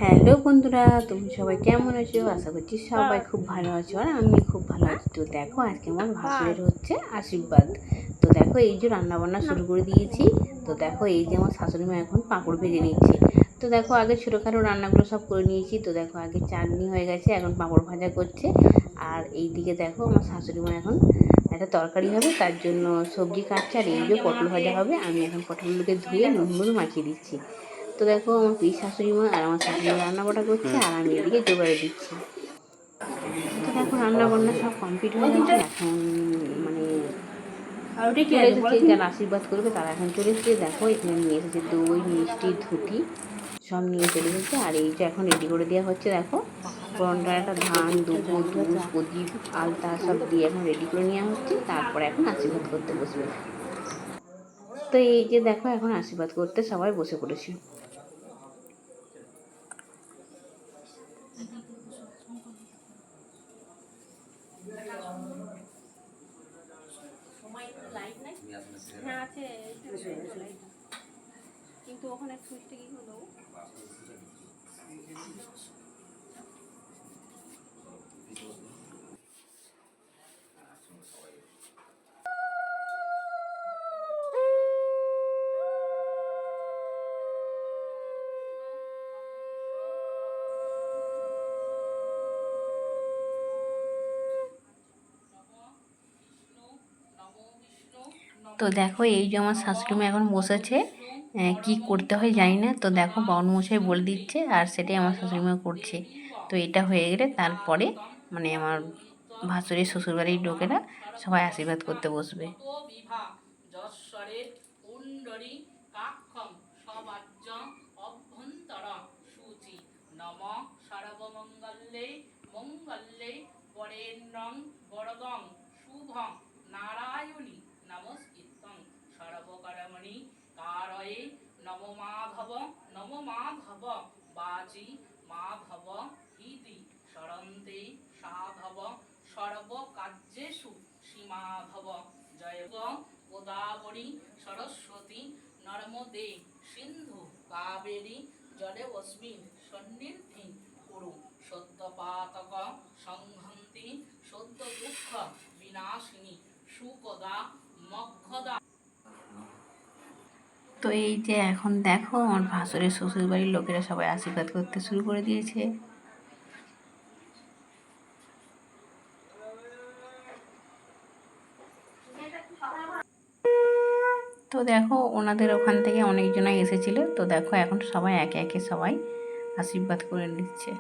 Hello বন্ধুরা, তুমি সবাই কেমন আছো? আশা করছি সবাই খুব ভালো আছো, আর আমি খুব ভালো আছি। তো দেখো, আজকে আমার ভাসুরের হচ্ছে আশীর্বাদ। তো দেখো, এই যে রান্নাবান্না শুরু করে দিয়েছি। তো দেখো, এই যে আমার শাশুড়ি মা এখন পাঁপড় ভেজে নিচ্ছে। তো দেখো, আগে ছোটোখাটো রান্নাগুলো সব করে নিয়েছি। তো দেখো, আগে চাটনি হয়ে গেছে, এখন পাঁপড় ভাজা করছে। আর এই দিকে দেখো, আমার শাশুড়ি মা এখন একটা তরকারি হবে, তার জন্য সবজি কাটছে। আর এই যে পটল ভাজা হবে, আমি এখন পটলগুলোকে ধুয়ে নুন মাখিয়ে দিচ্ছি। তো দেখো, আমার পিস শাশুড়ি মা আর আমার শাশুড়ি মা রান্নাবান্না করছে, আর আমি এদিকে জোগাড়ে দিচ্ছি। তো দেখো, রান্নাবান্না সব কমপ্লিট হয়ে গেছে। এখন মানে চলে এসেছে, যারা আশীর্বাদ করবে তারা এখন চলে এসেছে। দেখো, এখানে নিয়ে এসেছে দই, মিষ্টি, ধুতি সব নিয়ে চলে এসেছে। আর এই যে এখন রেডি করে দেওয়া হচ্ছে। দেখো, ফোড়নটা একটা ধান, দুব্বো, দুধ, প্রদীপ, আলতা সব দিয়ে এখন রেডি করে নেওয়া হচ্ছে। তারপরে এখন আশীর্বাদ করতে বসবে। তো এই যে দেখো, এখন আশীর্বাদ করতে সবাই বসে পড়েছে। হ্যাঁ আছে, কিন্তু ওখানে সুইচটা কি হলো? তো দেখো, এই যে আমার শাশুড়ি মা এখন বসেছে, কি করতে হয় জানি না। তো দেখো, বাউনমশাই বলে দিচ্ছে, আর সেটাই আমার শাশুড়ি মা করছে। তো এটা হয়ে গেলে তারপরে মানে আমার ভাসুরের শ্বশুরবাড়ির লোকেরা সবাই আশীর্বাদ করতে বসবে। নম সর্বমঙ্গলে মঙ্গলে বরেণ্যং বরদং শুভং নারায়ণী নমস্কৃত্যং সর্বকর্মণি কারয়ে নম মাধব বাজি মাধব ইতি সরন্তে সাধব সর্বকার্যেষু সীমাধব জয় গোদাবরী সরস্বতী নর্মদে সিন্ধু কাবেরী জলেস্মিন সন্নিধি কুরু সত্যপাতক সংহন্তি সত্য দুঃখ বিনাশিনী সুকদা মক্ষদা। তো এই যে এখন দেখো, আমার ভাসুরের শ্বশুরবাড়ির লোকেরা সবাই আশীর্বাদ করতে শুরু করে দিয়েছে। তো দেখো, ওনাদের ওখান থেকে অনেকজনাই এসেছিলো। তো দেখো, এখন সবাই একে একে সবাই আশীর্বাদ করে নিচ্ছে।